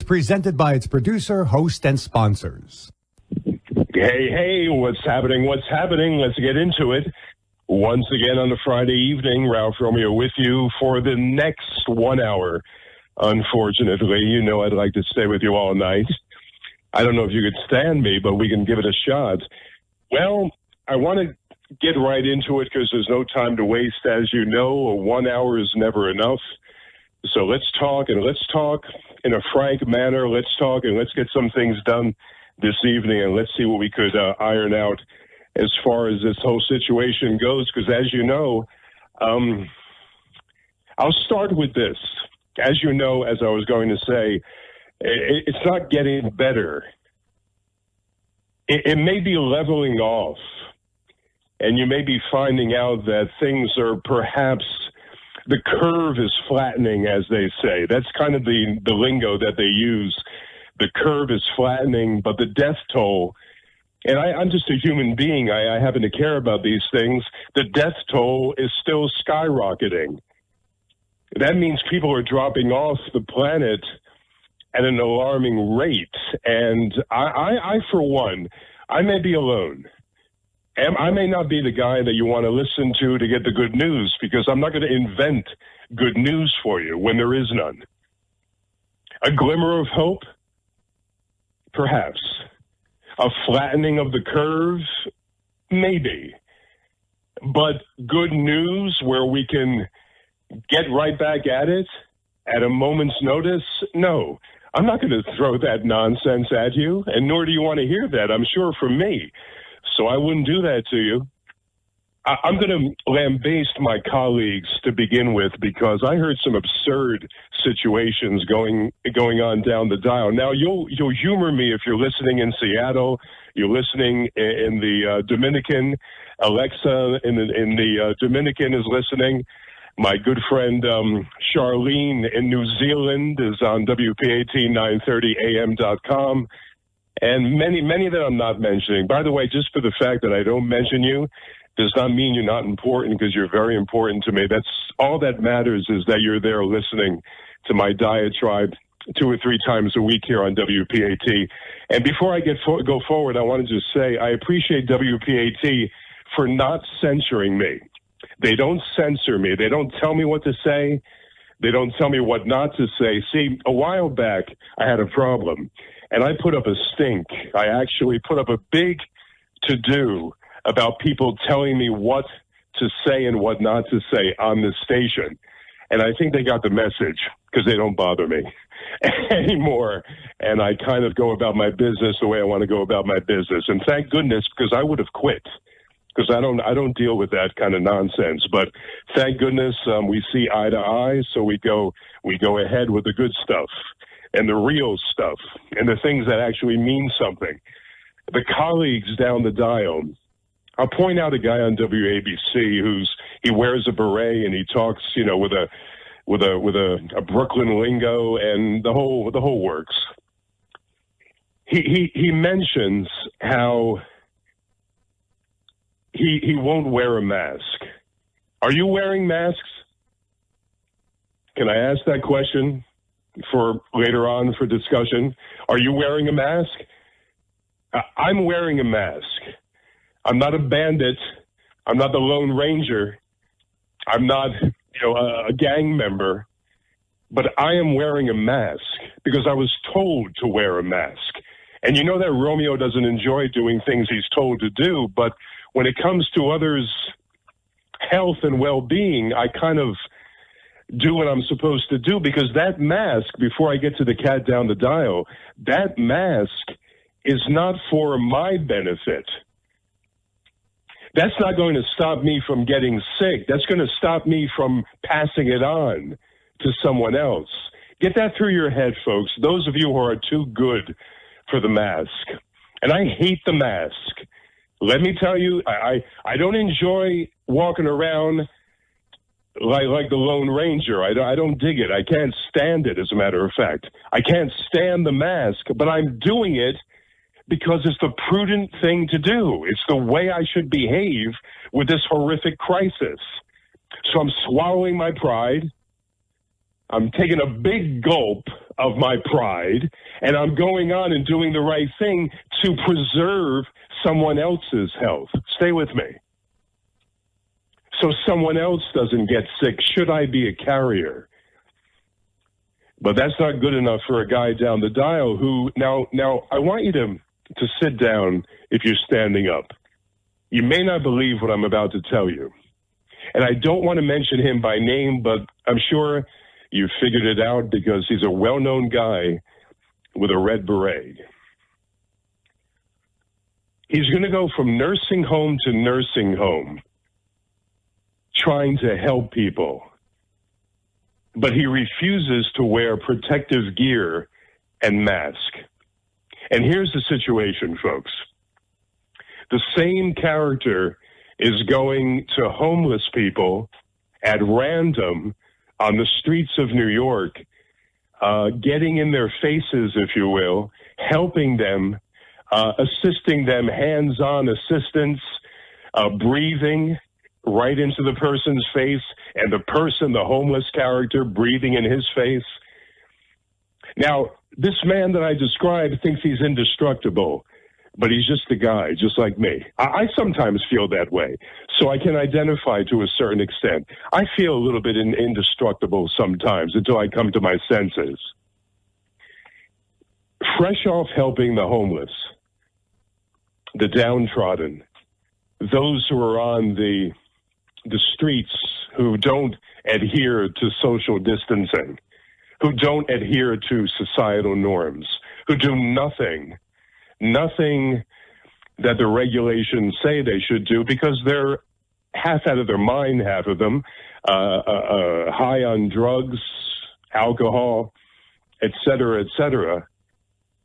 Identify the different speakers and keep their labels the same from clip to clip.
Speaker 1: presented by its producer, host, and sponsors.
Speaker 2: Hey, what's happening? Let's get into it. Once again on a Friday evening, Ralph Romeo with you for the next 1 hour. Unfortunately, you know I'd like to stay with you all night. I don't know if you could stand me, but we can give it a shot. Well, I want to get right into it because there's no time to waste. As you know, 1 hour is never enough. So let's talk in a frank manner. Let's talk and let's get some things done this evening, and let's see what we could iron out as far as this whole situation goes. Because as you know, I'll start with this. As you know, as I was going to say, it's not getting better. It may be leveling off, and you may be finding out that things are perhaps, the curve is flattening, as they say. That's kind of the lingo that they use. The curve is flattening, but the death toll, and I'm just a human being. I happen to care about these things. The death toll is still skyrocketing. That means people are dropping off the planet at an alarming rate. And I for one, I may be alone. I may not be the guy that you want to listen to get the good news, because I'm not going to invent good news for you when there is none. A glimmer of hope? Perhaps. A flattening of the curve? Maybe. But good news where we can get right back at it at a moment's notice? No. I'm not going to throw that nonsense at you, and nor do you want to hear that, I'm sure, from me. So I wouldn't do that to you. I'm going to lambaste my colleagues to begin with, because I heard some absurd situations going on down the dial. Now, you'll humor me if you're listening in Seattle, you're listening in the Dominican. Alexa in the Dominican is listening. My good friend Charlene in New Zealand is on WPAT930am.com. And many that I'm not mentioning. By the way, just for the fact that I don't mention you does not mean you're not important, because you're very important to me. That's all that matters, is that you're there listening to my diatribe 2 or 3 times a week here on WPAT. And before I go forward, I want to just say I appreciate WPAT for not censoring me. They don't censor me. They don't tell me what to say. They don't tell me what not to say. See, a while back, I had a problem, and I put up a stink. I actually put up a big to-do about people telling me what to say and what not to say on this station. And I think they got the message, because they don't bother me anymore. And I kind of go about my business the way I want to go about my business. And thank goodness, because I would have quit, because I don't deal with that kind of nonsense. But thank goodness we see eye to eye, so we go ahead with the good stuff and the real stuff and the things that actually mean something. The colleagues down the dial, I'll point out a guy on WABC he wears a beret and he talks, with a Brooklyn lingo and the whole works. He mentions how he won't wear a mask. Are you wearing masks? Can I ask that question for later on for discussion? Are you wearing a mask? I'm wearing a mask. I'm not a bandit. I'm not the Lone Ranger. I'm not, a gang member. But I am wearing a mask because I was told to wear a mask. And you know that Romeo doesn't enjoy doing things he's told to do, but when it comes to others' health and well-being, I kind of do what I'm supposed to do, because that mask, before I get to the cat down the dial, that mask is not for my benefit. That's not going to stop me from getting sick. That's going to stop me from passing it on to someone else. Get that through your head, folks. Those of you who are too good for the mask. And I hate the mask. Let me tell you, I don't enjoy walking around like the Lone Ranger. I don't dig it. I can't stand it, as a matter of fact. I can't stand the mask, but I'm doing it because it's the prudent thing to do. It's the way I should behave with this horrific crisis. So I'm swallowing my pride. I'm taking a big gulp of my pride, and I'm going on and doing the right thing to preserve someone else's health. Stay with me. So someone else doesn't get sick, should I be a carrier? But that's not good enough for a guy down the dial who, now I want you to sit down if you're standing up. You may not believe what I'm about to tell you. And I don't want to mention him by name, but I'm sure you figured it out because he's a well-known guy with a red beret. He's going to go from nursing home to nursing home, trying to help people. But he refuses to wear protective gear and mask. And here's the situation, folks. The same character is going to homeless people at random on the streets of New York, getting in their faces, if you will, helping them, assisting them, hands-on assistance, breathing right into the person's face, and the person, the homeless character, breathing in his face. Now, this man that I described thinks he's indestructible, but he's just a guy, just like me. I sometimes feel that way, so I can identify to a certain extent. I feel a little bit indestructible sometimes until I come to my senses. Fresh off helping the homeless, the downtrodden, those who are on the streets who don't adhere to social distancing, who don't adhere to societal norms, who do nothing that the regulations say they should do because they're half out of their mind, half of them, high on drugs, alcohol, et cetera, et cetera.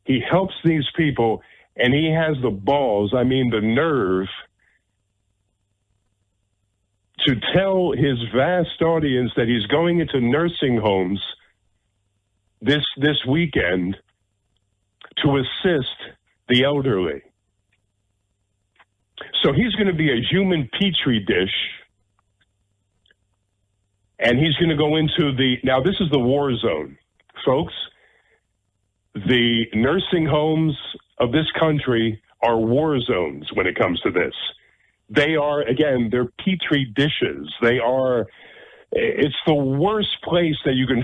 Speaker 2: He helps these people, and he has the balls, I mean the nerve, to tell his vast audience that he's going into nursing homes this weekend to assist the elderly. So he's going to be a human petri dish, and he's going to go into now this is the war zone, folks. The nursing homes of this country are war zones when it comes to this. They are, again, they're petri dishes. It's the worst place that you can,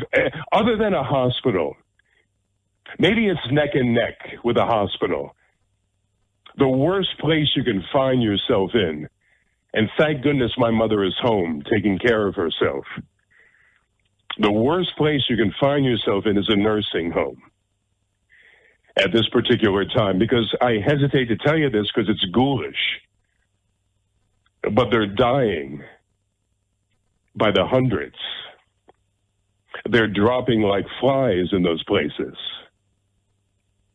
Speaker 2: other than a hospital. Maybe it's neck and neck with a hospital. The worst place you can find yourself in. And thank goodness my mother is home taking care of herself. The worst place you can find yourself in is a nursing home at this particular time, because I hesitate to tell you this because it's ghoulish. But they're dying by the hundreds. They're dropping like flies in those places.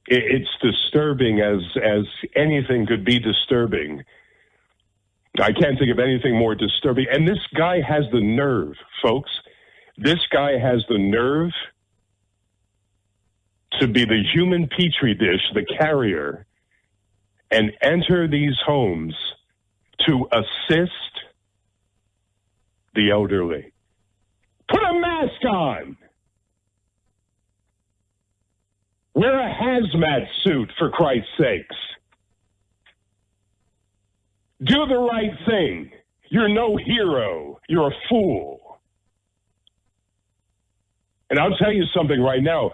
Speaker 2: It's disturbing as anything could be disturbing. I can't think of anything more disturbing. And this guy has the nerve, folks. This guy has the nerve to be the human petri dish, the carrier, and enter these homes to assist the elderly. Put a mask on. Wear a hazmat suit, for Christ's sakes. Do the right thing. You're no hero. You're a fool. And I'll tell you something right now.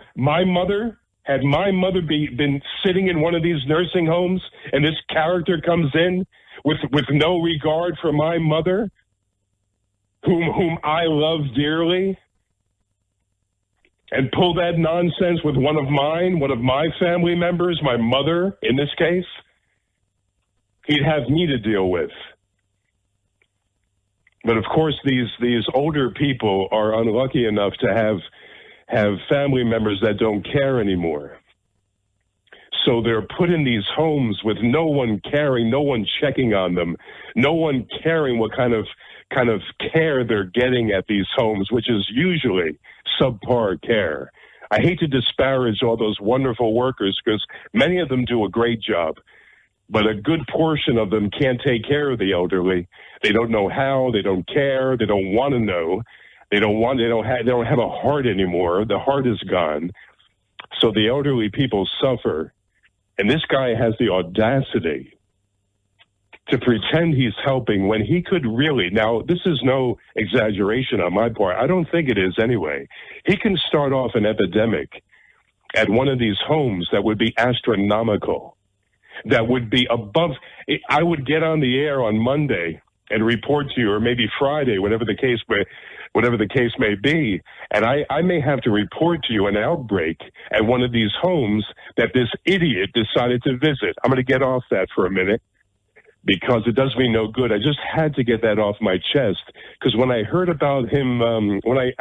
Speaker 2: Had my mother been sitting in one of these nursing homes and this character comes in with no regard for my mother, whom I love dearly, and pull that nonsense with one of my family members, my mother in this case, he'd have me to deal with. But of course, these older people are unlucky enough to have family members that don't care anymore. So they're put in these homes with no one caring, no one checking on them, no one caring what kind of care they're getting at these homes, which is usually subpar care. I hate to disparage all those wonderful workers because many of them do a great job, but a good portion of them can't take care of the elderly. They don't know how, they don't care, they don't want to know. They don't have a heart anymore. The heart is gone. So the elderly people suffer. And this guy has the audacity to pretend he's helping when he could really, now this is no exaggeration on my part. I don't think it is anyway. He can start off an epidemic at one of these homes that would be astronomical, that would be above. I would get on the air on Monday and report to you, or maybe Friday, whatever the case may be, and I may have to report to you an outbreak at one of these homes that this idiot decided to visit. I'm going to get off that for a minute because it does me no good. I just had to get that off my chest because when I heard about him, when I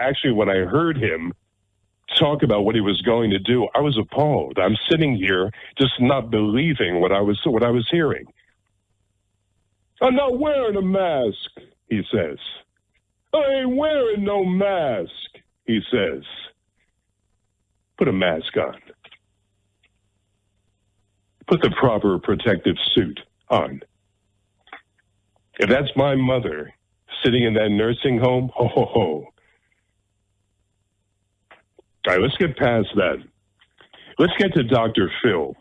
Speaker 2: heard him talk about what he was going to do, I was appalled. I'm sitting here just not believing what I was hearing. I'm not wearing a mask, he says. I ain't wearing no mask, he says. Put a mask on. Put the proper protective suit on. If that's my mother sitting in that nursing home, ho, ho, ho. All right, let's get past that. Let's get to Dr. Phil.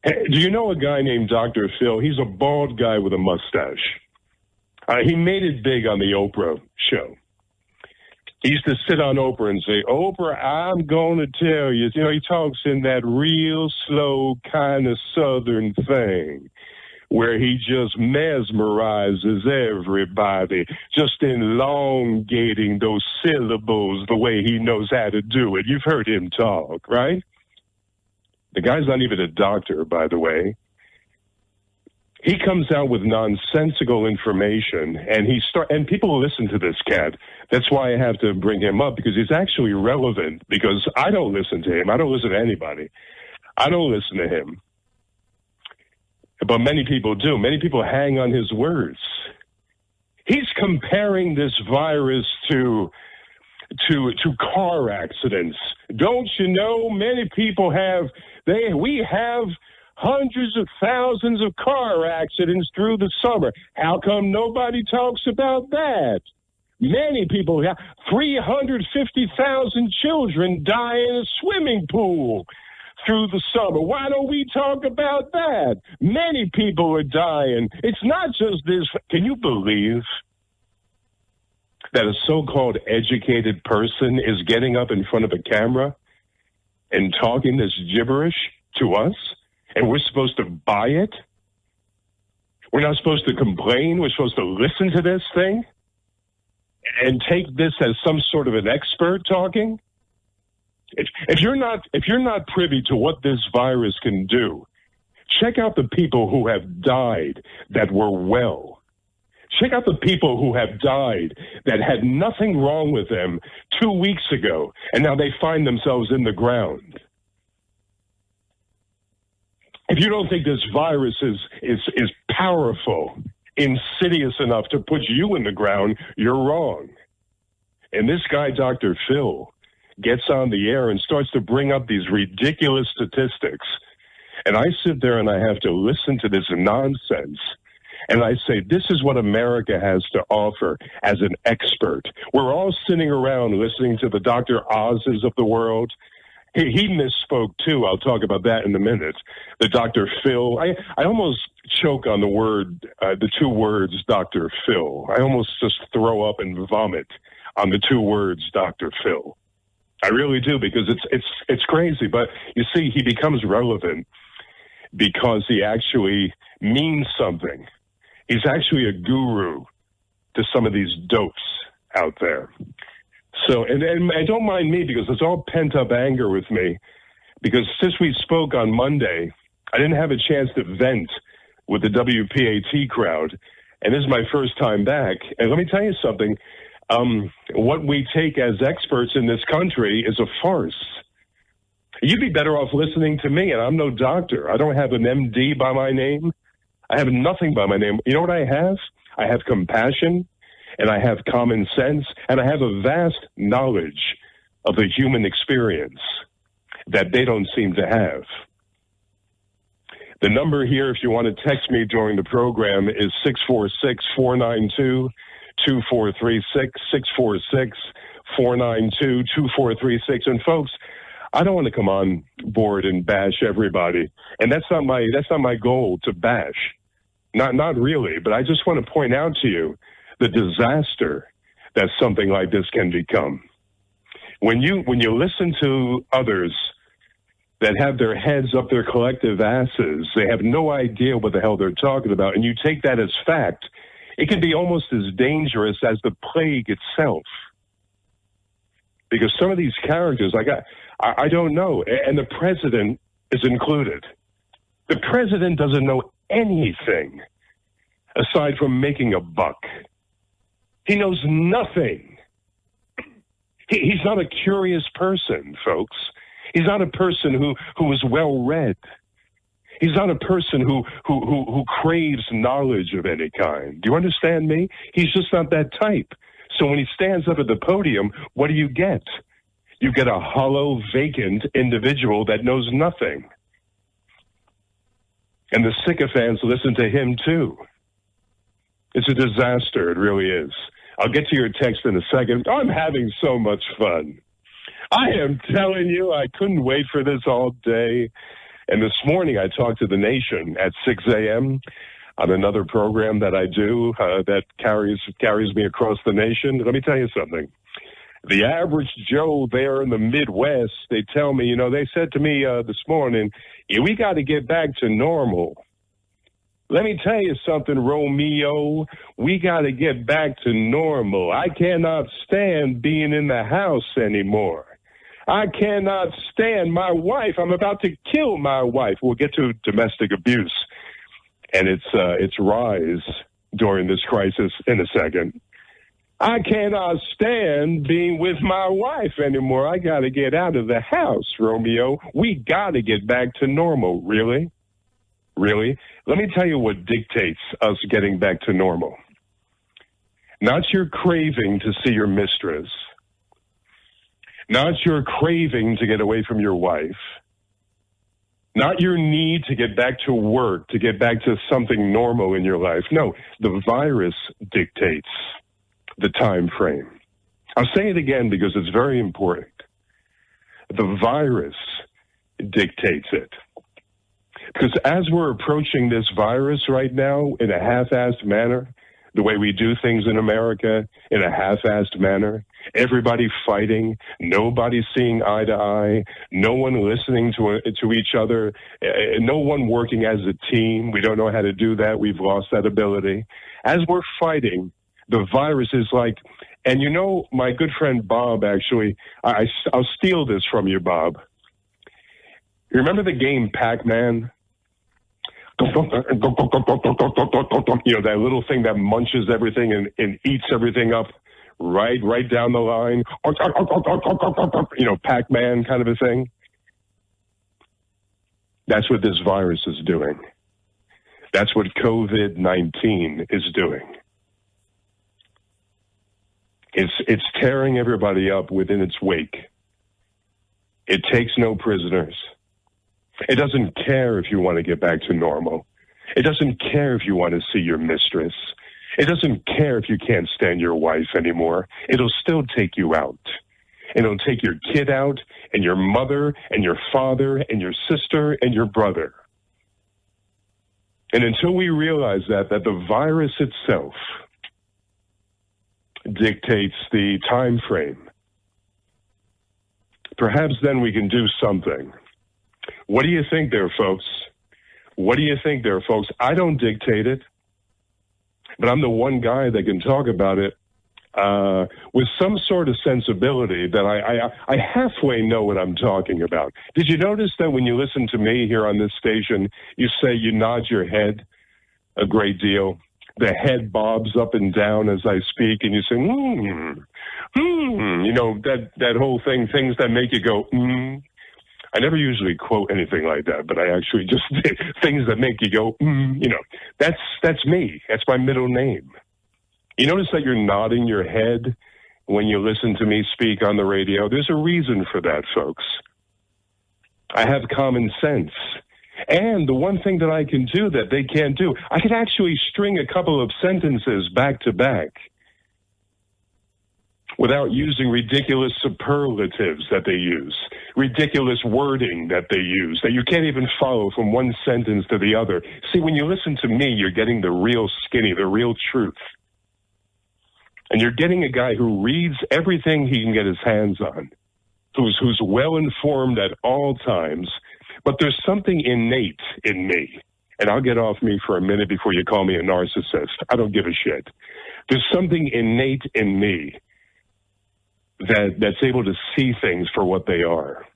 Speaker 2: Hey, do you know a guy named Dr. Phil? He's a bald guy with a mustache. He made it big on the Oprah show. He used to sit on Oprah and say, Oprah, I'm going to tell you. You know, he talks in that real slow kind of Southern thing where he just mesmerizes everybody, just elongating those syllables the way he knows how to do it. You've heard him talk, right? The guy's not even a doctor, by the way. He comes out with nonsensical information, and people listen to this cat. That's why I have to bring him up, because he's actually relevant, because I don't listen to him. I don't listen to anybody. I don't listen to him. But many people do. Many people hang on his words. He's comparing this virus to car accidents. Don't you know many people we have hundreds of thousands of car accidents through the summer. How come nobody talks about that? Many people have 350,000 children die in a swimming pool through the summer. Why don't we talk about that? Many people are dying. It's not just this. Can you believe that a so-called educated person is getting up in front of a camera and talking this gibberish to us, and we're supposed to buy it? We're not supposed to complain. We're supposed to listen to this thing and take this as some sort of an expert talking? If you're not privy to what this virus can do, check out the people who have died that were well. Check out the people who have died that had nothing wrong with them 2 weeks ago, and now they find themselves in the ground. If you don't think this virus is powerful, insidious enough to put you in the ground, you're wrong. And this guy, Dr. Phil, gets on the air and starts to bring up these ridiculous statistics. And I sit there and I have to listen to this nonsense. And I say, this is what America has to offer as an expert. We're all sitting around listening to the Dr. Oz's of the world. He misspoke, too. I'll talk about that in a minute. The Dr. Phil. I almost choke on the two words, Dr. Phil. I almost just throw up and vomit on the two words, Dr. Phil. I really do, because it's crazy. But you see, he becomes relevant because he actually means something. He's actually a guru to some of these dopes out there. So, and don't mind me, because it's all pent-up anger with me, because since we spoke on Monday, I didn't have a chance to vent with the WPAT crowd, and this is my first time back. And let me tell you something. What we take as experts in this country is a farce. You'd be better off listening to me, and I'm no doctor. I don't have an MD by my name. I have nothing by my name. You know what I have? I have compassion, and I have common sense, and I have a vast knowledge of the human experience that they don't seem to have. The number here, if you want to text me during the program, is 646-492 646-492-2436. And folks, I don't want to come on board and bash everybody. And that's not my goal, to bash. Not really, but I just want to point out to you the disaster that something like this can become. When you listen to others that have their heads up their collective asses, they have no idea what the hell they're talking about, and you take that as fact, it can be almost as dangerous as the plague itself. Because some of these characters, I don't know, and the president is included. The president doesn't know anything aside from making a buck. He knows nothing. He's not a curious person, folks. He's not a person who is well-read. He's not a person who craves knowledge of any kind. Do you understand me? He's just not that type. So when he stands up at the podium, what do you get? You get a hollow, vacant individual that knows nothing. And the sycophants listen to him, too. It's a disaster. It really is. I'll get to your text in a second. I'm having so much fun. I am telling you, I couldn't wait for this all day. And this morning, I talked to the nation at 6 a.m. on another program that I do that carries me across the nation. Let me tell you something. The average Joe there in the Midwest, they tell me, they said to me this morning, we got to get back to normal. Let me tell you something, Romeo. We got to get back to normal. I cannot stand being in the house anymore. I cannot stand my wife. I'm about to kill my wife. We'll get to domestic abuse and its rise during this crisis in a second. I cannot stand being with my wife anymore. I got to get out of the house, Romeo. We got to get back to normal. Really? Really? Let me tell you what dictates us getting back to normal. Not your craving to see your mistress. Not your craving to get away from your wife. Not your need to get back to work, to get back to something normal in your life. No, the virus dictates the time frame. I'll say it again because it's very important. The virus dictates it. Because as we're approaching this virus right now in a half-assed manner, the way we do things in America, in a half-assed manner, everybody fighting, nobody seeing eye to eye, no one listening to each other, no one working as a team. We don't know how to do that. We've lost that ability. As we're fighting, the virus is like, and my good friend Bob, actually, I'll steal this from you, Bob. You remember the game Pac-Man? That little thing that munches everything and eats everything up right down the line. Pac-Man kind of a thing. That's what this virus is doing. That's what COVID-19 is doing. It's tearing everybody up within its wake. It takes no prisoners. It doesn't care if you want to get back to normal. It doesn't care if you want to see your mistress. It doesn't care if you can't stand your wife anymore. It'll still take you out. It'll take your kid out, and your mother, and your father, and your sister, and your brother. And until we realize that the virus itself dictates the time frame, perhaps then we can do something. What do you think there, folks? What do you think there, folks? I don't dictate it, but I'm the one guy that can talk about it with some sort of sensibility that I halfway know what I'm talking about. Did you notice that when you listen to me here on this station, you nod your head a great deal? The head bobs up and down as I speak, and you say, that whole thing, things that make you go, I never usually quote anything like that, but I actually just did things that make you go, that's me. That's my middle name. You notice that you're nodding your head when you listen to me speak on the radio? There's a reason for that, folks. I have common sense. And the one thing that I can do that they can't do, I can actually string a couple of sentences back to back without using ridiculous superlatives that they use, ridiculous wording that they use, that you can't even follow from one sentence to the other. See, when you listen to me, you're getting the real skinny, the real truth. And you're getting a guy who reads everything he can get his hands on, who's well-informed at all times, but there's something innate in me. And I'll get off me for a minute before you call me a narcissist. I don't give a shit. There's something innate in me that's able to see things for what they are.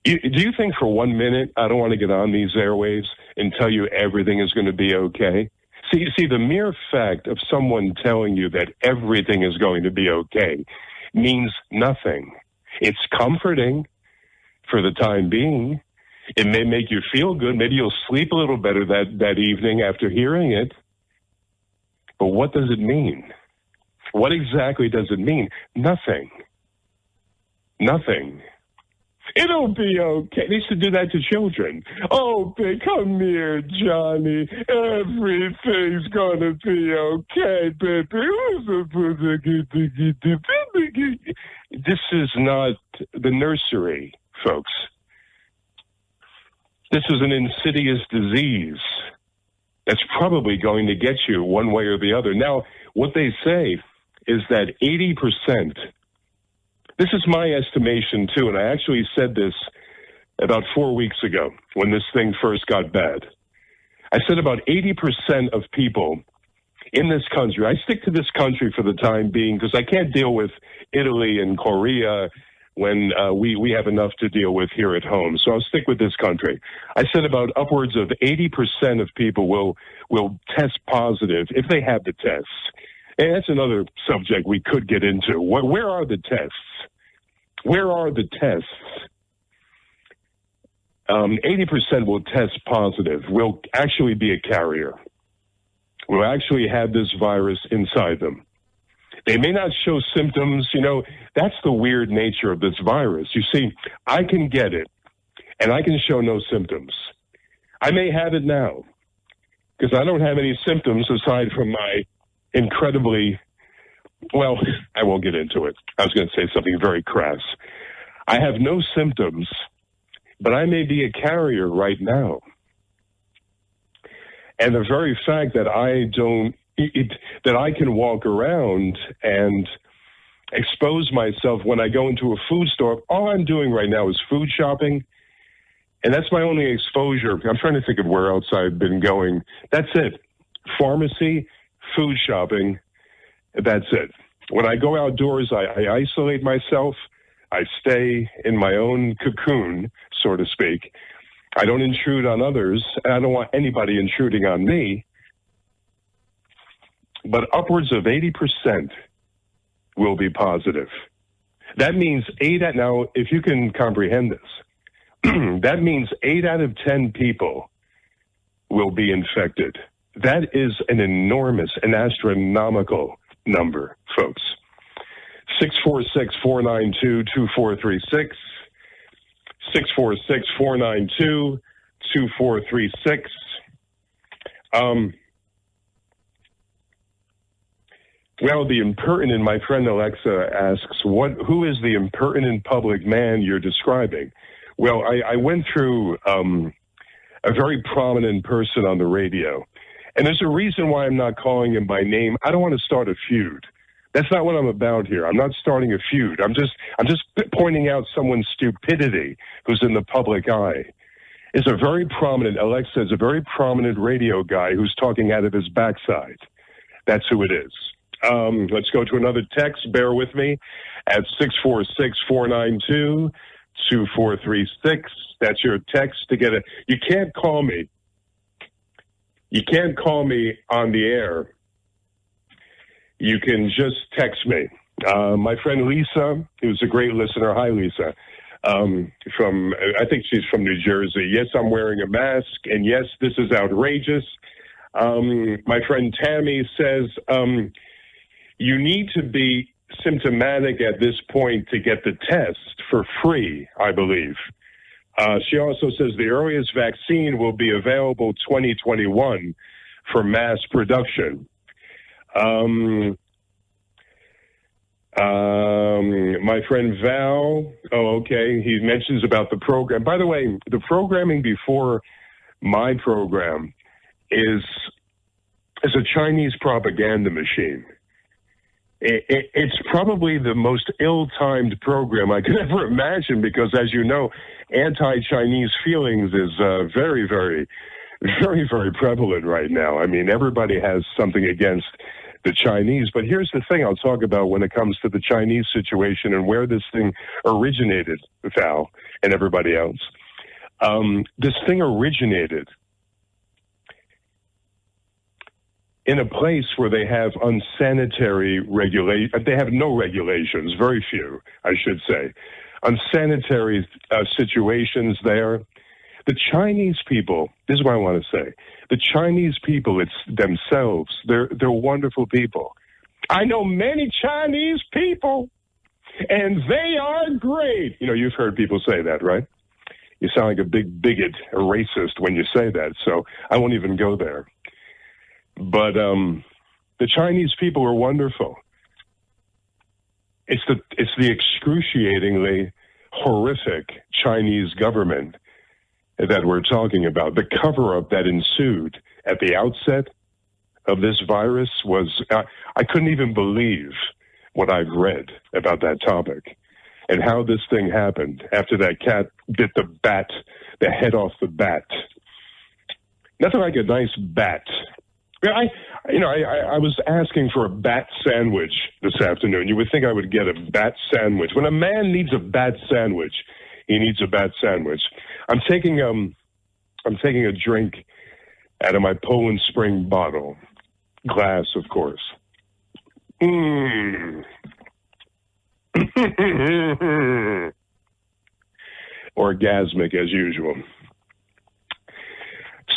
Speaker 2: Do you think for 1 minute I don't want to get on these airwaves and tell you everything is going to be okay? See, the mere fact of someone telling you that everything is going to be okay means nothing. It's comforting for the time being. It may make you feel good. Maybe you'll sleep a little better that evening after hearing it. But what does it mean? What exactly does it mean? Nothing. Nothing. It'll be okay. They used to do that to children. Oh, babe, come here, Johnny. Everything's gonna be okay, baby. This is not the nursery, folks. This is an insidious disease that's probably going to get you one way or the other. Now, what they say is that 80%, this is my estimation too, and I actually said this about 4 weeks ago when this thing first got bad. I said about 80% of people in this country, I stick to this country for the time being because I can't deal with Italy and Korea when we have enough to deal with here at home. So I'll stick with this country. I said about upwards of 80% of people will test positive if they have the tests. And that's another subject we could get into. Where are the tests? Where are the tests? 80% will test positive, will actually be a carrier, will actually have this virus inside them. They may not show symptoms. You know, that's the weird nature of this virus. You see, I can get it, and I can show no symptoms. I may have it now, because I don't have any symptoms aside from my incredibly, well, I won't get into it. I was going to say something very crass. I have no symptoms, but I may be a carrier right now. And the very fact that that I can walk around and expose myself when I go into a food store, all I'm doing right now is food shopping, and that's my only exposure. I'm trying to think of where else I've been going. That's it. Pharmacy, food shopping, that's it. When I go outdoors, I isolate myself. I stay in my own cocoon, so to speak. I don't intrude on others, and I don't want anybody intruding on me. But upwards of 80% will be positive. That means now, if you can comprehend this, that means 8 out of 10 people will be infected. That is an enormous, an astronomical number, folks. 646-492-2436. 646-492-2436. Well, the impertinent, my friend Alexa asks, who is the impertinent public man you're describing? Well, I went through a very prominent person on the radio, and there's a reason why I'm not calling him by name. I don't want to start a feud. That's not what I'm about here. I'm not starting a feud. I'm just pointing out someone's stupidity who's in the public eye. Is a very prominent, Alexa is a very prominent radio guy who's talking out of his backside. That's who it is. Let's go to another text. Bear with me at 646-492-2436. That's your text to get it. You can't call me. You can't call me on the air. You can just text me. My friend Lisa, who's a great listener. Hi, Lisa. I think she's from New Jersey. Yes, I'm wearing a mask, and yes, this is outrageous. My friend Tammy says, you need to be symptomatic at this point to get the test for free, I believe. She also says the earliest vaccine will be available 2021 for mass production. My friend Val, okay, he mentions about the program. By the way, the programming before my program is a Chinese propaganda machine. It's probably the most ill-timed program I could ever imagine because, as you know, anti-Chinese feelings is very, very, very, very prevalent right now. I mean, everybody has something against the Chinese. But here's the thing I'll talk about when it comes to the Chinese situation and where this thing originated, Val, and everybody else. This thing originated in a place where they have unsanitary they have no regulations, very few, I should say. Unsanitary situations there. The Chinese people, this is what I want to say. The Chinese people, it's themselves, they're wonderful people. I know many Chinese people, and they are great. You know, you've heard people say that, right? You sound like a big bigot, a racist when you say that, so I won't even go there. But the Chinese people are wonderful. It's the excruciatingly horrific Chinese government that we're talking about. The cover-up that ensued at the outset of this virus was, I couldn't even believe what I've read about that topic and how this thing happened after that cat bit the head off the bat. Nothing like a nice bat. I was asking for a bat sandwich this afternoon. You would think I would get a bat sandwich. When a man needs a bat sandwich, he needs a bat sandwich. I'm taking a drink out of my Poland Spring bottle, glass, of course. Orgasmic as usual.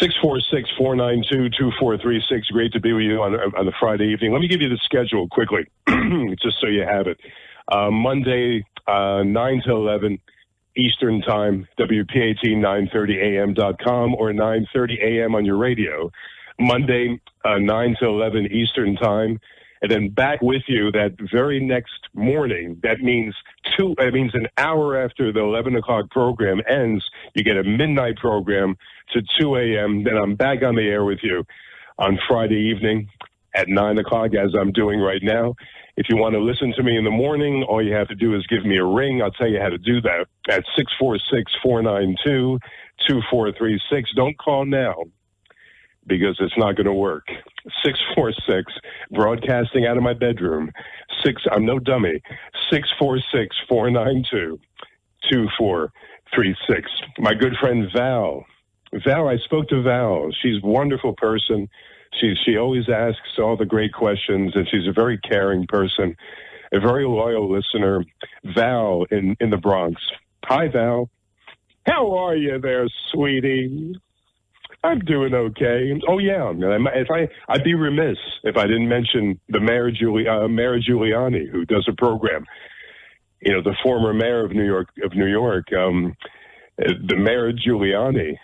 Speaker 2: 646-492-2436. Great to be with you on a Friday evening. Let me give you the schedule quickly, just so you have it. Monday, 9 to 11 Eastern Time, WPAT930am.com or 9:30 a.m. on your radio. Monday, 9 to 11 Eastern Time, and then back with you that very next morning. That means an hour after the 11 o'clock program ends, you get a midnight program to 2 a.m. Then I'm back on the air with you on Friday evening at 9 o'clock, as I'm doing right now. If you want to listen to me in the morning, all you have to do is give me a ring. I'll tell you how to do that at 646-492-2436. Don't call now, because it's not going to work. 646, broadcasting out of my bedroom. I'm no dummy. 646-492-2436. My good friend Val. I spoke to Val. She's a wonderful person. She always asks all the great questions, and she's a very caring person, a very loyal listener. Val in the Bronx. Hi, Val. How are you there, sweetie? I'm doing okay. Oh, yeah. I'd be remiss if I didn't mention the Mayor Giuliani, who does a program. You know, the former mayor of New York, the Mayor Giuliani,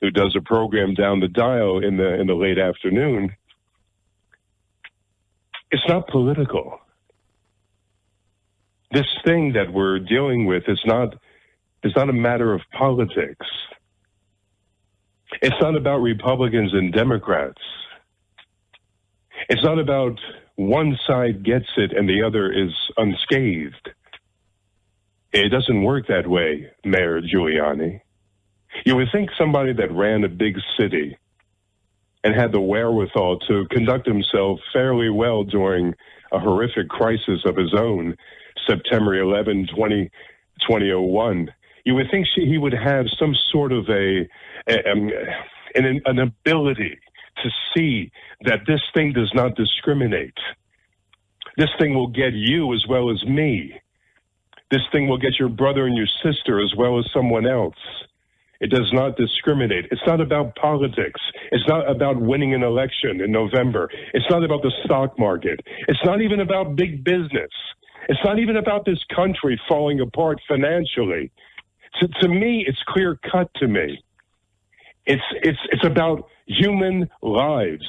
Speaker 2: who does a program down the dial in the late afternoon. It's not political. This thing that we're dealing with is not a matter of politics. It's not about Republicans and Democrats. It's not about one side gets it and the other is unscathed. It doesn't work that way, Mayor Giuliani. You would think somebody that ran a big city and had the wherewithal to conduct himself fairly well during a horrific crisis of his own, September 11, 2001, you would think he would have some sort of an ability to see that this thing does not discriminate. This thing will get you as well as me. This thing will get your brother and your sister as well as someone else. It does not discriminate. It's not about politics. It's not about winning an election in November. It's not about the stock market. It's not even about big business. It's not even about this country falling apart financially. To me, it's clear cut to me. It's about human lives.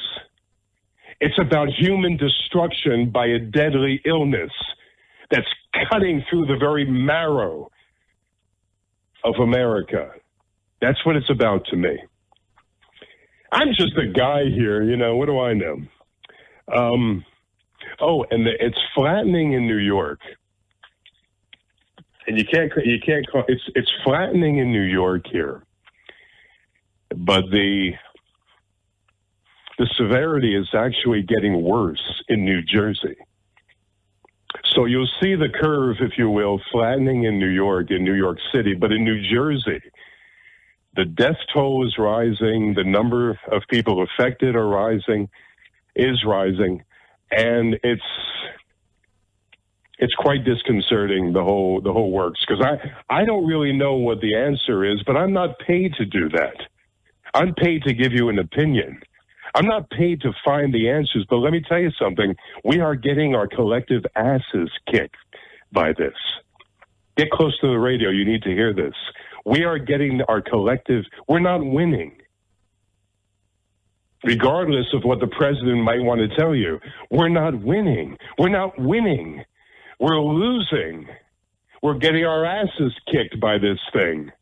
Speaker 2: It's about human destruction by a deadly illness that's cutting through the very marrow of America. That's what it's about to me. I'm just a guy here, what do I know? It's flattening in New York. And you can't call it's flattening in New York here. But the severity is actually getting worse in New Jersey. So you'll see the curve, if you will, flattening in New York City, but in New Jersey, the death toll is rising, the number of people affected is rising, and it's quite disconcerting, the whole works, because I don't really know what the answer is, but I'm not paid to do that. I'm paid to give you an opinion. I'm not paid to find the answers, but let me tell you something. We are getting our collective asses kicked by this. Get close to the radio. You need to hear this. We are getting we're not winning. Regardless of what the president might want to tell you, we're not winning. We're not winning. We're losing. We're getting our asses kicked by this thing.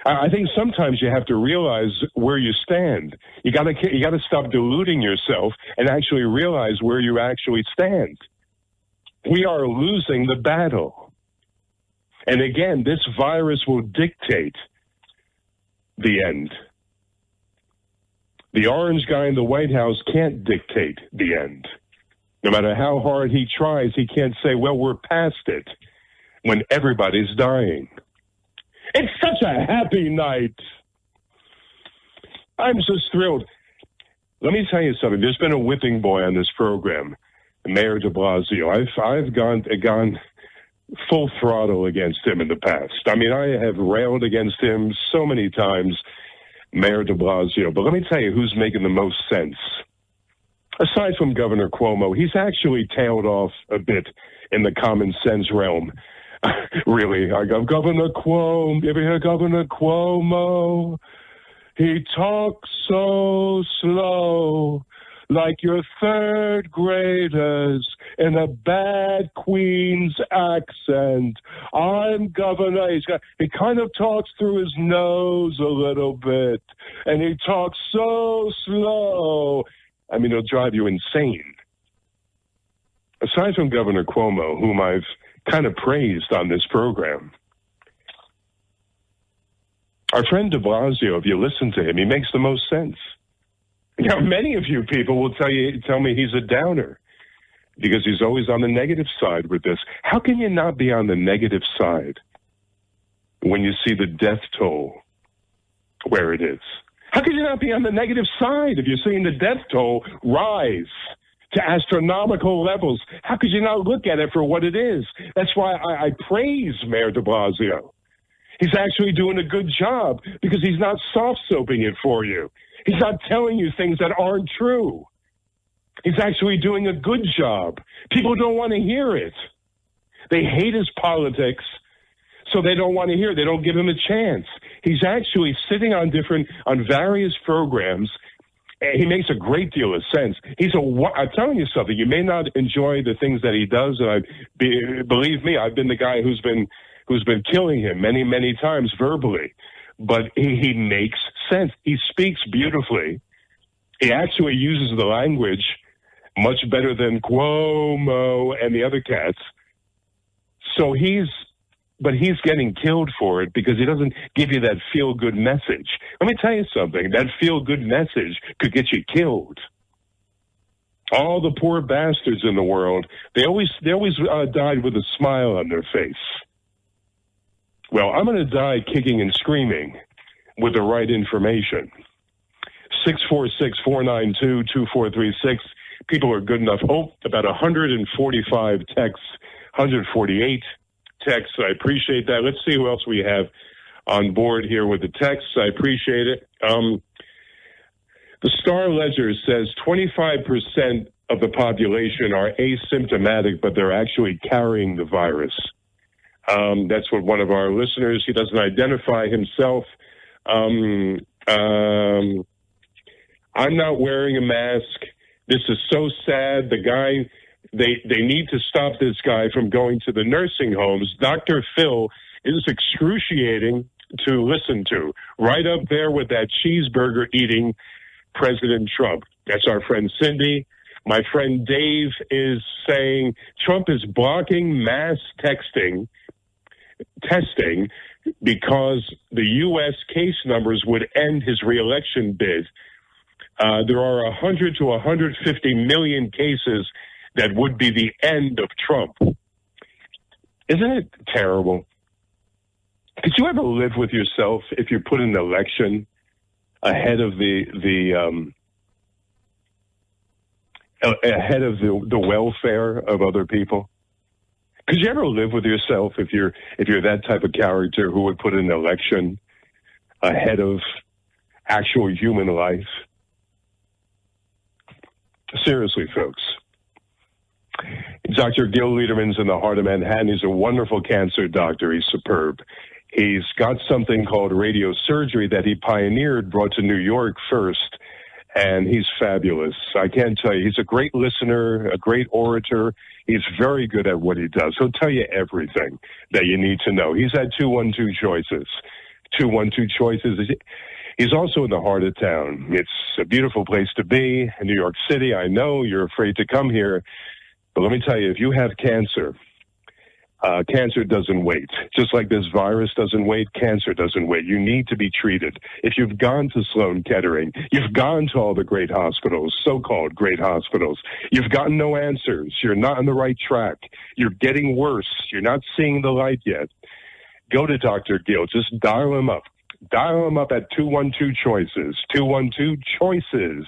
Speaker 2: I think sometimes you have to realize where you stand. You got to stop deluding yourself and actually realize where you actually stand. We are losing the battle. And again, this virus will dictate the end. The orange guy in the White House can't dictate the end. No matter how hard he tries, he can't say, well, we're past it, when everybody's dying. It's such a happy night. I'm just thrilled. Let me tell you something. There's been a whipping boy on this program, Mayor de Blasio. I've gone full throttle against him in the past. I mean, I have railed against him so many times, Mayor de Blasio. But let me tell you who's making the most sense. Aside from Governor Cuomo, he's actually tailed off a bit in the common sense realm. Really, I got Governor Cuomo. You ever hear Governor Cuomo? He talks so slow, like your third graders in a bad Queen's accent. I'm governor. He kind of talks through his nose a little bit, and he talks so slow. I mean, it'll drive you insane. Aside from Governor Cuomo, whom I've kind of praised on this program, our friend de Blasio, if you listen to him, he makes the most sense. Now, many of you people will tell me he's a downer because he's always on the negative side with this. How can you not be on the negative side when you see the death toll where it is? How can you not be on the negative side if you're seeing the death toll rise to astronomical levels? How could you not look at it for what it is? That's why I praise Mayor de Blasio. He's actually doing a good job because he's not soft-soaping it for you. He's not telling you things that aren't true. He's actually doing a good job. People don't want to hear it. They hate his politics, so they don't want to hear it. They don't give him a chance. He's actually sitting on various programs. He makes a great deal of sense. I'm telling you something. You may not enjoy the things that he does, and believe me, I've been the guy who's been killing him many, many times verbally. But he makes sense. He speaks beautifully. He actually uses the language much better than Cuomo and the other cats. So he's getting killed for it because he doesn't give you that feel-good message. Let me tell you something. That feel-good message could get you killed. All the poor bastards in the world, they always died with a smile on their face. Well, I'm going to die kicking and screaming with the right information. 646-492-2436. People are good enough. About 145 texts, 148 texts. I appreciate that. Let's see who else we have on board here with the texts. I appreciate it. The Star Ledger says 25% of the population are asymptomatic, but they're actually carrying the virus. That's what one of our listeners, he doesn't identify himself. I'm not wearing a mask. This is so sad. The guy They need to stop this guy from going to the nursing homes. Dr. Phil is excruciating to listen to, right up there with that cheeseburger eating President Trump. That's our friend Cindy. My friend Dave is saying Trump is blocking mass testing because the U.S. case numbers would end his reelection bid. There are 100 to 150 million cases that would be the end of Trump. Isn't it terrible? Could you ever live with yourself if you put an election ahead of the welfare of other people? Could you ever live with yourself if you're that type of character who would put an election ahead of actual human life? Seriously, folks. Dr. Gil Liederman's in the heart of Manhattan. He's a wonderful cancer doctor. He's superb. He's got something called radiosurgery that he pioneered, brought to New York first, and he's fabulous. I can't tell you. He's a great listener, a great orator. He's very good at what he does. He'll tell you everything that you need to know. He's at 212 Choices. 212 Choices. He's also in the heart of town. It's a beautiful place to be in New York City. I know you're afraid to come here, but let me tell you, if you have cancer, cancer doesn't wait. Just like this virus doesn't wait, cancer doesn't wait. You need to be treated. If you've gone to Sloan Kettering, you've gone to all the great hospitals, so-called great hospitals, you've gotten no answers. You're not on the right track. You're getting worse. You're not seeing the light yet. Go to Dr. Gil. Just dial him up. Dial him up at 212 Choices. 212 Choices.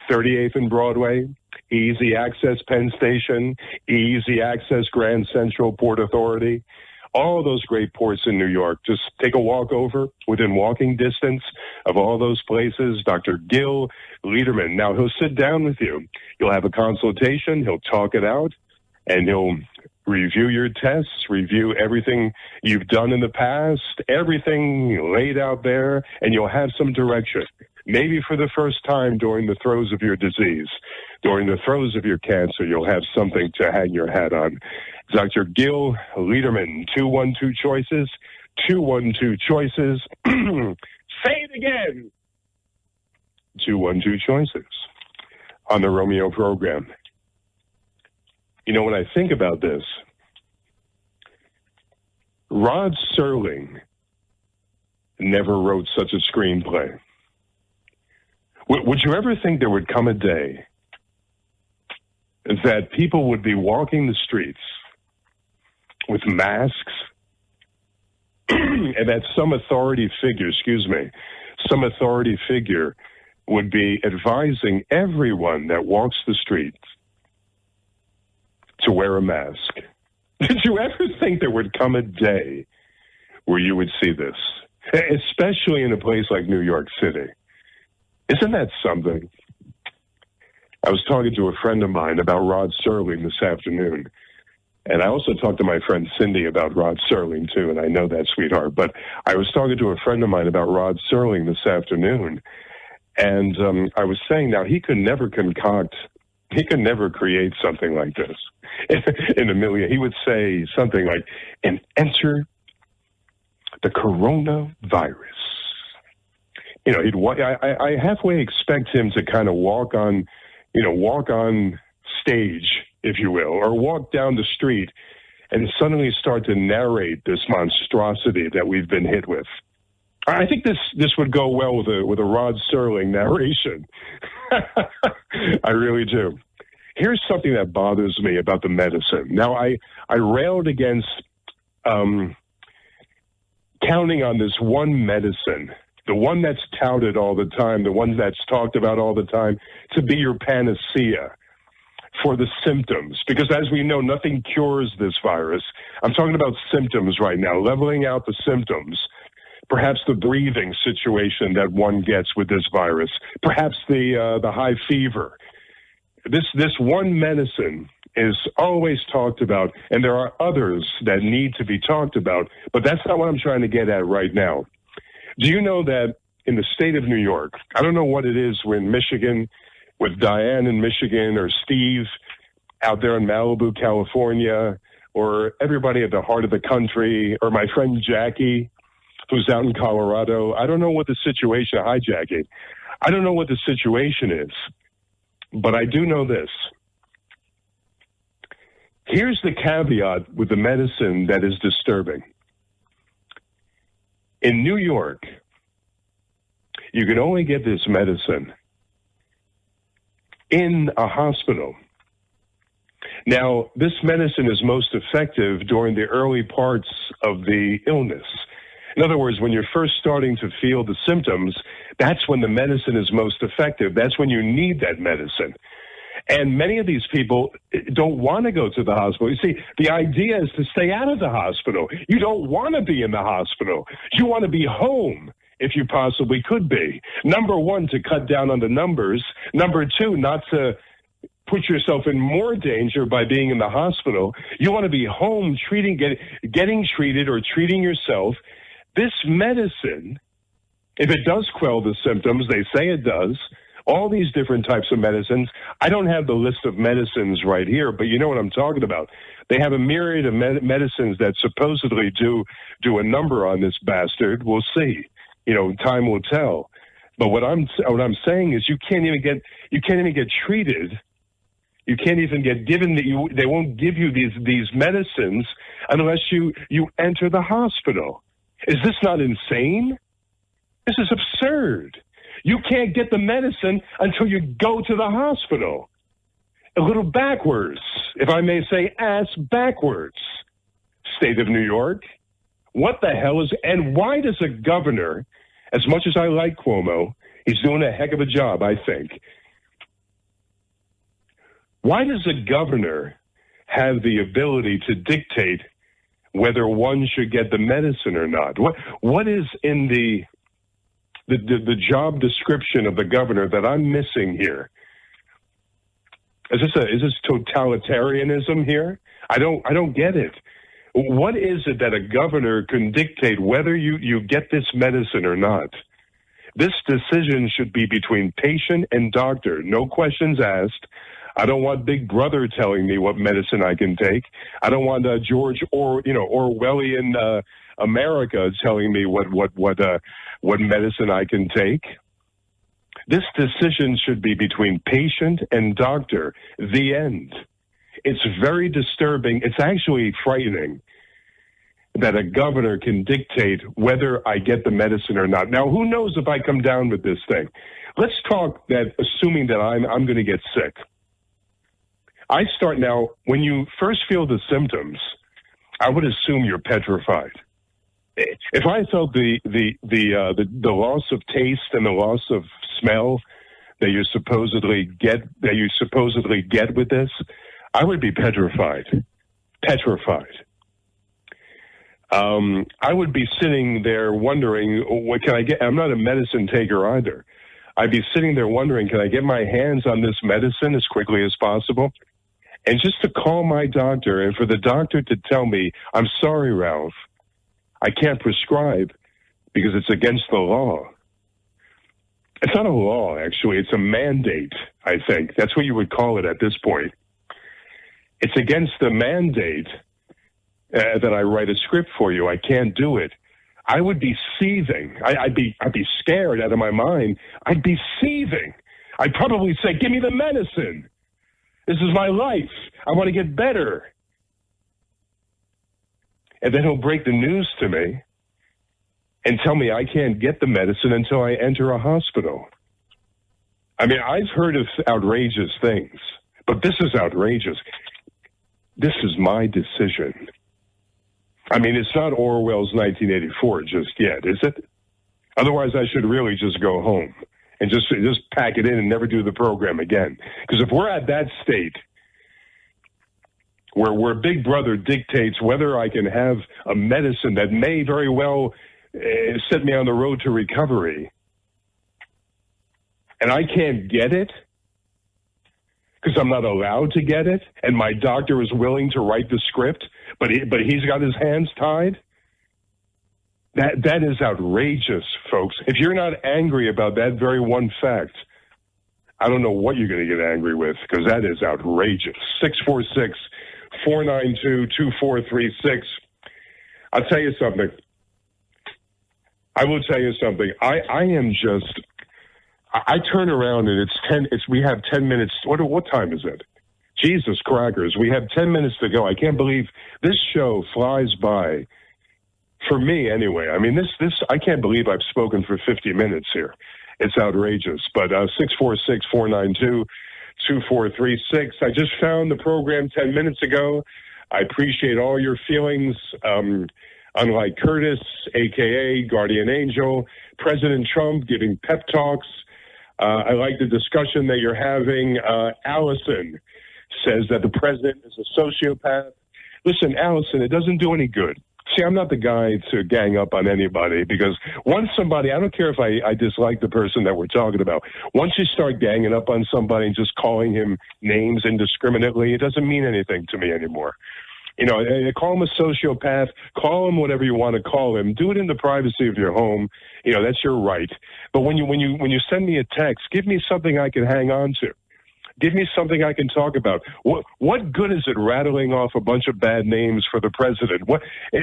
Speaker 2: 38th and Broadway. Easy access Penn Station, easy access Grand Central Port Authority, all those great ports in New York. Just take a walk over within walking distance of all those places. Dr. Gil Liederman. Now, he'll sit down with you. You'll have a consultation. He'll talk it out, and he'll review your tests, review everything you've done in the past, everything laid out there, and you'll have some direction. Maybe for the first time during the throes of your disease, during the throes of your cancer, you'll have something to hang your hat on. Dr. Gil Liederman, 212 Choices, 212 Choices. Say it again. 212 Choices on the Romeo program. You know, when I think about this, Rod Serling never wrote such a screenplay. Would you ever think there would come a day that people would be walking the streets with masks and that some authority figure would be advising everyone that walks the streets to wear a mask? Did you ever think there would come a day where you would see this, especially in a place like New York City? Isn't that something? I was talking to a friend of mine about Rod Serling this afternoon. And I also talked to my friend Cindy about Rod Serling, too, and I know that, sweetheart. But I was talking to a friend of mine about Rod Serling this afternoon. And I was saying now he could never create something like this in a million. He would say something like, and enter the coronavirus. You know, I halfway expect him to kind of walk on stage, if you will, or walk down the street and suddenly start to narrate this monstrosity that we've been hit with. I think this would go well with a Rod Serling narration. I really do. Here's something that bothers me about the medicine. Now, I railed against counting on this one medicine, the one that's touted all the time, the one that's talked about all the time, to be your panacea for the symptoms. Because as we know, nothing cures this virus. I'm talking about symptoms right now, leveling out the symptoms. Perhaps the breathing situation that one gets with this virus. Perhaps the high fever. This one medicine is always talked about, and there are others that need to be talked about, but that's not what I'm trying to get at right now. Do you know that in the state of New York, I don't know what it is in Michigan, with Diane in Michigan or Steve out there in Malibu, California, or everybody at the heart of the country, or my friend Jackie, who's out in Colorado. I don't know what the situation, hi Jackie, I don't know what the situation is, but I do know this. Here's the caveat with the medicine that is disturbing. In New York, you can only get this medicine in a hospital. Now, this medicine is most effective during the early parts of the illness. In other words, when you're first starting to feel the symptoms, that's when the medicine is most effective. That's when you need that medicine. And many of these people don't want to go to the hospital. You see, the idea is to stay out of the hospital. You don't want to be in the hospital. You want to be home if you possibly could be. Number one, to cut down on the numbers. Number two, not to put yourself in more danger by being in the hospital. You want to be home getting treated or treating yourself. This medicine, if it does quell the symptoms, they say it does, all these different types of medicines. I don't have the list of medicines right here, but you know what I'm talking about. They have a myriad of medicines that supposedly do a number on this bastard. We'll see. You know, time will tell. But what I'm saying is you can't even get treated. You can't even get given they won't give you these medicines unless you enter the hospital. Is this not insane? This is absurd. You can't get the medicine until you go to the hospital. A little backwards, if I may say, ass backwards. State of New York. What the hell and why does a governor, as much as I like Cuomo, he's doing a heck of a job, I think. Why does a governor have the ability to dictate whether one should get the medicine or not? What is in the job description of the governor that I'm missing here? Is this totalitarianism here? I don't get it. What is it that a governor can dictate whether you get this medicine or not? This decision should be between patient and doctor. No questions asked. I don't want Big Brother telling me what medicine I can take. I don't want Orwellian America telling me what medicine I can take. This decision should be between patient and doctor. The end. It's very disturbing. It's actually frightening that a governor can dictate whether I get the medicine or not. Now, who knows if I come down with this thing? Let's talk that assuming that I'm going to get sick. I start now, when you first feel the symptoms, I would assume you're petrified. If I felt the loss of taste and the loss of smell that you supposedly get with this, I would be petrified. I would be sitting there wondering, what can I get? I'm not a medicine taker either. I'd be sitting there wondering, can I get my hands on this medicine as quickly as possible? And just to call my doctor and for the doctor to tell me, I'm sorry, Ralph, I can't prescribe because it's against the law. It's not a law, actually. It's a mandate, I think. That's what you would call it at this point. It's against the mandate that I write a script for you. I can't do it. I would be seething. I'd be scared out of my mind. I'd be seething. I'd probably say, give me the medicine. This is my life. I want to get better. And then he'll break the news to me and tell me I can't get the medicine until I enter a hospital. I mean, I've heard of outrageous things, but this is outrageous. This is my decision. I mean, it's not Orwell's 1984 just yet, is it? Otherwise, I should really just go home and just pack it in and never do the program again. Because if we're at that state where Big Brother dictates whether I can have a medicine that may very well set me on the road to recovery, and I can't get it because I'm not allowed to get it, and my doctor is willing to write the script, but he's got his hands tied, that is outrageous, folks. If you're not angry about that very one fact, I don't know what you're going to get angry with, because that is outrageous. 646-492-2436. I'll tell you something. I will tell you something. I am just, I turn around and we have 10 minutes. What time is it? Jesus crackers. We have 10 minutes to go. I can't believe this show flies by. For me, anyway. I mean, this I can't believe I've spoken for 50 minutes here. It's outrageous. But 646-492-2436. I just found the program 10 minutes ago. I appreciate all your feelings. Unlike Curtis, a.k.a. Guardian Angel, President Trump giving pep talks. I like the discussion that you're having. Allison says that the president is a sociopath. Listen, Allison, it doesn't do any good. See, I'm not the guy to gang up on anybody, because once somebody, I don't care if I dislike the person that we're talking about, once you start ganging up on somebody and just calling him names indiscriminately, it doesn't mean anything to me anymore. You know, call him a sociopath, call him whatever you want to call him. Do it in the privacy of your home. You know, that's your right. But when you send me a text, give me something I can hang on to. Give me something I can talk about. What good is it rattling off a bunch of bad names for the president?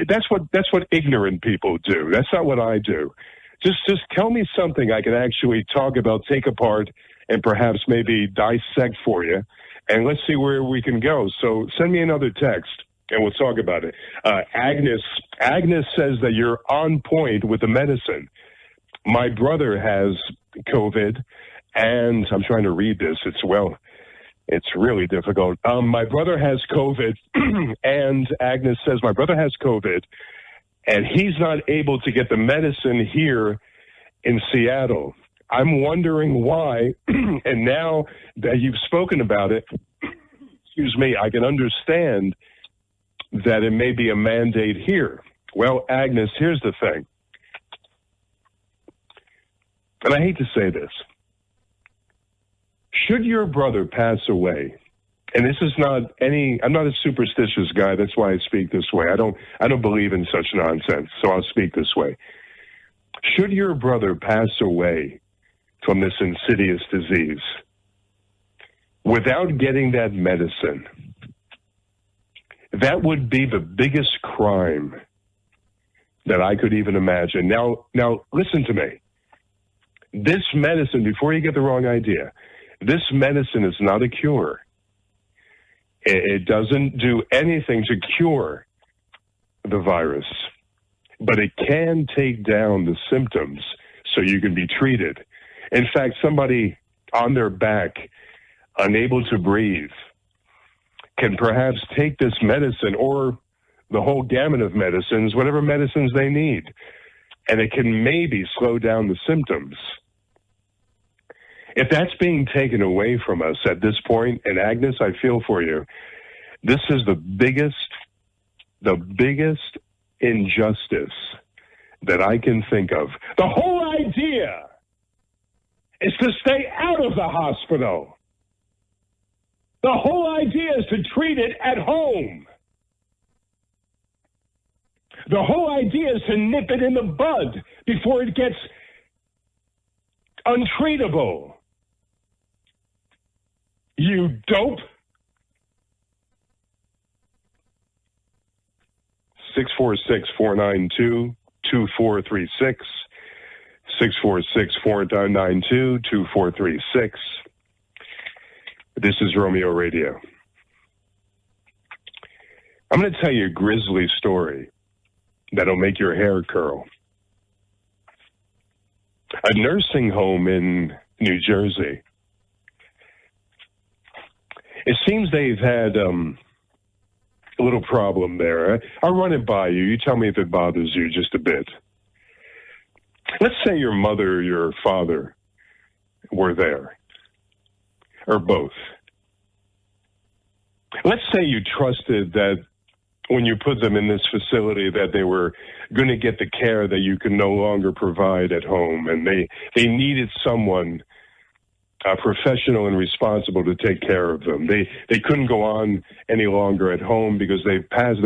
Speaker 2: That's what ignorant people do. That's not what I do. Just tell me something I can actually talk about, take apart, and perhaps maybe dissect for you. And let's see where we can go. So send me another text, and we'll talk about it. Agnes says that you're on point with the medicine. My brother has COVID, and I'm trying to read this. It's really difficult. My brother has COVID, and Agnes says my brother has COVID, and he's not able to get the medicine here in Seattle. I'm wondering why, and now that you've spoken about it, excuse me, I can understand that it may be a mandate here. Well, Agnes, here's the thing, and I hate to say this. Should your brother pass away, and this is not I'm not a superstitious guy, that's why I speak this way. I don't believe in such nonsense, so I'll speak this way. Should your brother pass away from this insidious disease without getting that medicine, that would be the biggest crime that I could even imagine. Now listen to me. This medicine, before you get the wrong idea, this medicine is not a cure. It doesn't do anything to cure the virus, but it can take down the symptoms so you can be treated. In fact, somebody on their back, unable to breathe, can perhaps take this medicine or the whole gamut of medicines, whatever medicines they need, and it can maybe slow down the symptoms. If that's being taken away from us at this point, and Agnes, I feel for you, this is the biggest injustice that I can think of. The whole idea is to stay out of the hospital. The whole idea is to treat it at home. The whole idea is to nip it in the bud before it gets untreatable. You dope. 646-492-2436. 646-492-2436. This is Romeo Radio. I'm going to tell you a grisly story that'll make your hair curl. A nursing home in New Jersey. It seems they've had a little problem there. I'll run it by you. You tell me if it bothers you just a bit. Let's say your mother or your father were there, or both. Let's say you trusted that when you put them in this facility that they were going to get the care that you can no longer provide at home, and they needed someone professional and responsible to take care of them. They couldn't go on any longer at home because they're past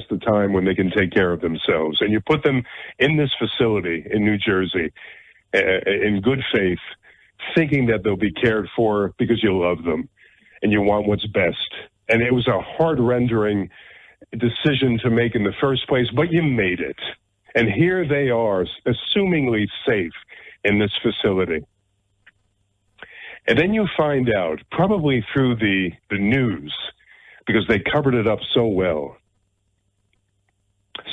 Speaker 2: the time when they can take care of themselves. And you put them in this facility in New Jersey in good faith thinking that they'll be cared for because you love them and you want what's best. And it was a heart-rendering decision to make in the first place, but you made it. And here they are, assumingly safe in this facility. And then you find out, probably through the news, because they covered it up so well.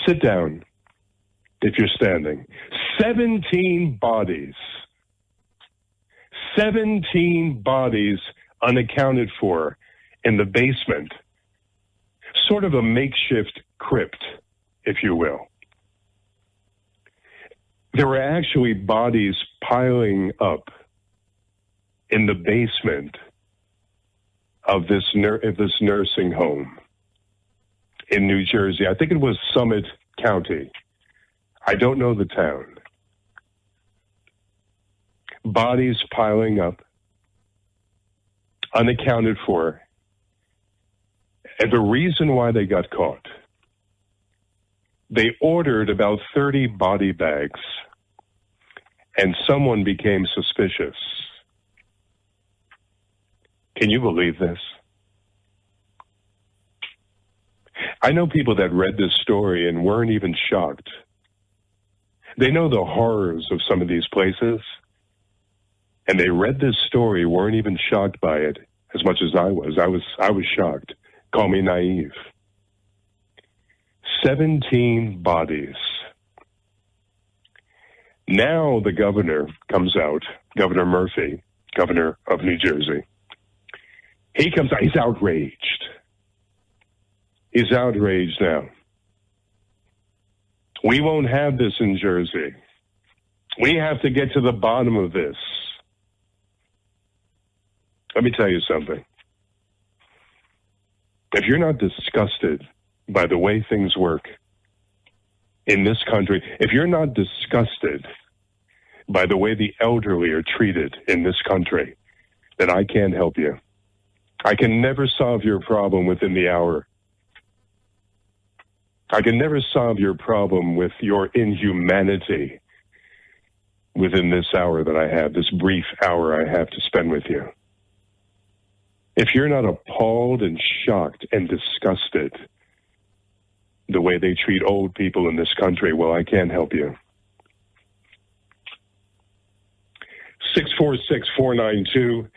Speaker 2: Sit down if you're standing. 17 bodies. 17 bodies unaccounted for in the basement. Sort of a makeshift crypt, if you will. There were actually bodies piling up in the basement of this nursing home in New Jersey. I think it was Summit County. I don't know the town. Bodies piling up, unaccounted for. And the reason why they got caught, they ordered about 30 body bags, and someone became suspicious. Can you believe this? I know people that read this story and weren't even shocked. They know the horrors of some of these places, and they read this story, weren't even shocked by it as much as I was. I was shocked. Call me naive. 17 bodies. Now the governor comes out, Governor Murphy, governor of New Jersey. He comes out, he's outraged. He's outraged now. We won't have this in Jersey. We have to get to the bottom of this. Let me tell you something. If you're not disgusted by the way things work in this country, if you're not disgusted by the way the elderly are treated in this country, then I can't help you. I can never solve your problem within the hour. I can never solve your problem with your inhumanity within this hour that I have, this brief hour I have to spend with you. If you're not appalled and shocked and disgusted the way they treat old people in this country, well, I can't help you. 646-492-2436,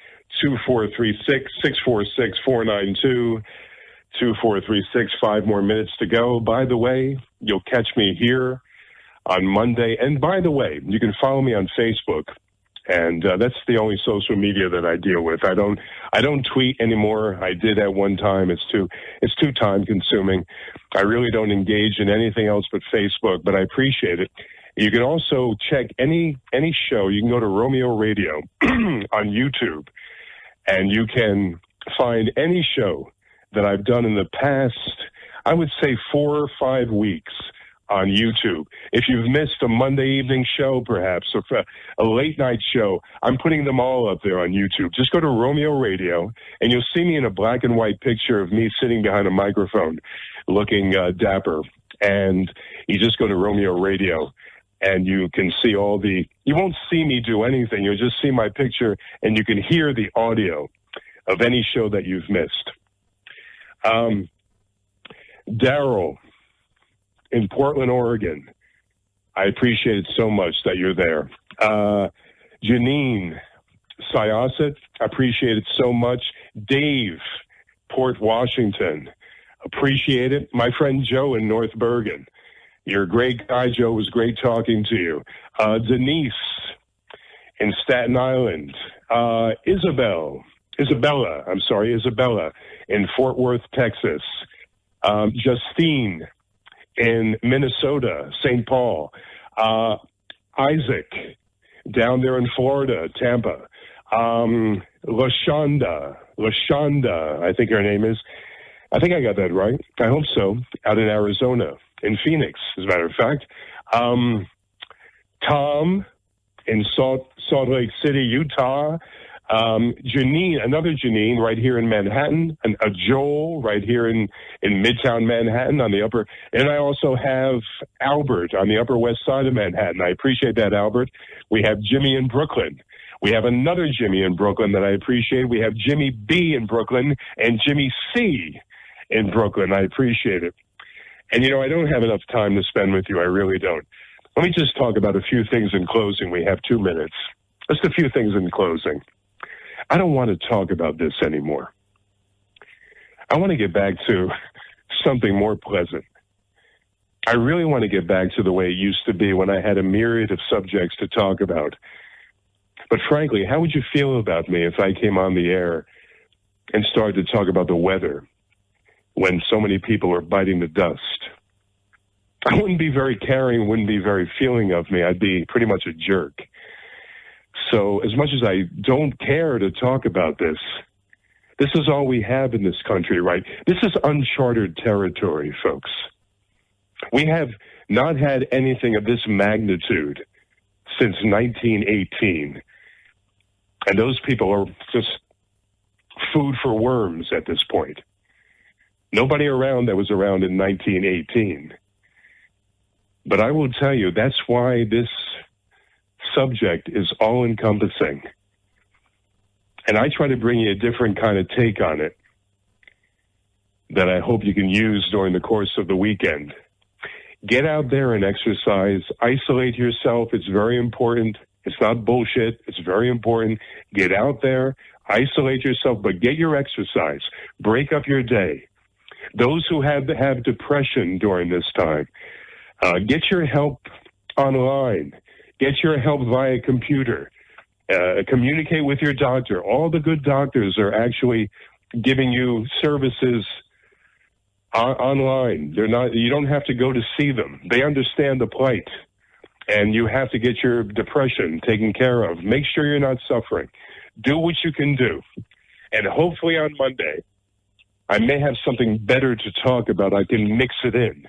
Speaker 2: 646-492-2436. 5 more minutes to go. By the way, you'll catch me here on Monday. And by the way, you can follow me on Facebook. And that's the only social media that I deal with. I don't tweet anymore. I did at one time. It's too time consuming. I really don't engage in anything else but Facebook, but I appreciate it. You can also check any show. You can go to Romeo Radio on YouTube, and you can find any show that I've done in the past, I would say 4 or 5 weeks on YouTube. If you've missed a Monday evening show, perhaps, or a late night show, I'm putting them all up there on YouTube. Just go to Romeo Radio, and you'll see me in a black and white picture of me sitting behind a microphone looking dapper. And you just go to Romeo Radio, and you can see you won't see me do anything. You'll just see my picture, and you can hear the audio of any show that you've missed. Daryl in Portland, Oregon, I appreciate it so much that you're there. Janine Syosset, appreciate it so much. Dave, Port Washington, appreciate it. My friend Joe in North Bergen, you're a great guy, Joe. It was great talking to you. Denise in Staten Island. Isabella in Fort Worth, Texas. Justine in Minnesota, St. Paul. Isaac down there in Florida, Tampa. LaShonda, I think her name is. I think I got that right. I hope so. Out in Arizona, in Phoenix, as a matter of fact. Tom in Salt Lake City, Utah. Janine, another Janine right here in Manhattan, a Joel right here in Midtown Manhattan on the upper, and I also have Albert on the Upper West Side of Manhattan. I appreciate that, Albert. We have Jimmy in Brooklyn. We have another Jimmy in Brooklyn that I appreciate. We have Jimmy B in Brooklyn and Jimmy C in Brooklyn. I appreciate it. And, I don't have enough time to spend with you. I really don't. Let me just talk about a few things in closing. We have 2 minutes. Just a few things in closing. I don't want to talk about this anymore. I want to get back to something more pleasant. I really want to get back to the way it used to be when I had a myriad of subjects to talk about. But frankly, how would you feel about me if I came on the air and started to talk about the weather when so many people are biting the dust? I wouldn't be very caring, wouldn't be very feeling of me. I'd be pretty much a jerk. So as much as I don't care to talk about this is all we have in this country, right? This is uncharted territory, folks. We have not had anything of this magnitude since 1918. And those people are just food for worms at this point. Nobody around that was around in 1918. But I will tell you, that's why this subject is all-encompassing. And I try to bring you a different kind of take on it that I hope you can use during the course of the weekend. Get out there and exercise. Isolate yourself. It's very important. It's not bullshit. It's very important. Get out there, isolate yourself, but get your exercise. Break up your day. Those who have depression during this time, get your help online. Get your help via computer. Communicate with your doctor. All the good doctors are actually giving you services online. You don't have to go to see them. They understand the plight. And you have to get your depression taken care of. Make sure you're not suffering. Do what you can do. And hopefully on Monday, I may have something better to talk about. I can mix it in.